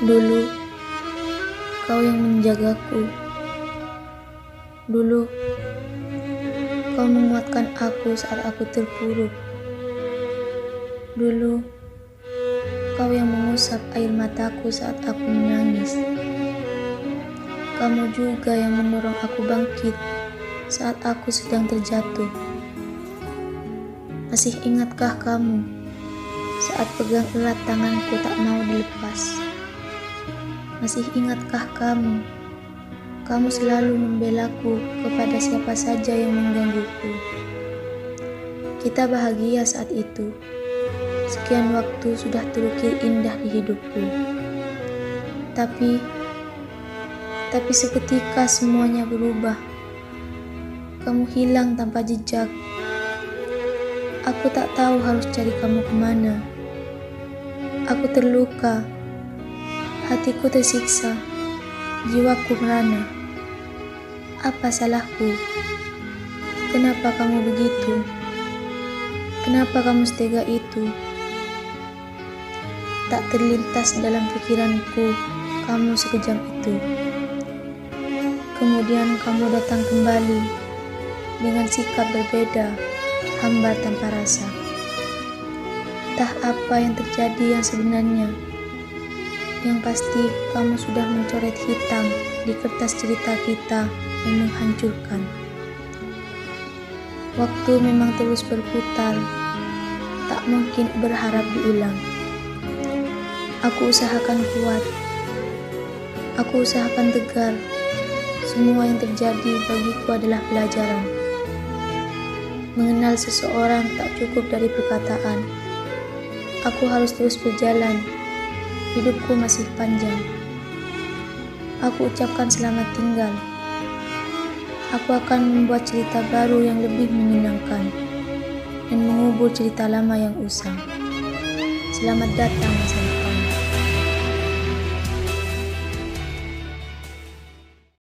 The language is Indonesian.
Dulu, kau yang menjagaku. Dulu, kau menguatkan aku saat aku terpuruk. Dulu, kau yang mengusap air mataku saat aku menangis. Kamu juga yang mendorong aku bangkit saat aku sedang terjatuh. Masih ingatkah kamu saat pegang erat tanganku tak mau dilepas? Masih ingatkah kamu? Kamu selalu membelaku kepada siapa saja yang menggangguku. Kita bahagia saat itu. Sekian waktu sudah terukir indah di hidupku. Tapi seketika semuanya berubah. Kamu hilang tanpa jejak. Aku tak tahu harus cari kamu kemana. Aku terluka. Hatiku tersiksa, jiwaku merana. Apa salahku? Kenapa kamu begitu? Kenapa kamu setega itu? Tak terlintas dalam pikiranku kamu sekejam itu. Kemudian kamu datang kembali dengan sikap berbeda, hambar tanpa rasa. Entah apa yang terjadi yang sebenarnya. Yang pasti kamu sudah mencoret hitam di kertas cerita kita yang menghancurkan. Waktu memang terus berputar, tak mungkin berharap diulang. Aku usahakan kuat, aku usahakan tegar. Semua yang terjadi bagiku adalah pelajaran. Mengenal seseorang tak cukup dari perkataan. Aku harus terus berjalan. Hidupku masih panjang. Aku ucapkan selamat tinggal. Aku akan membuat cerita baru yang lebih menyenangkan dan mengubur cerita lama yang usang. Selamat datang masa depan.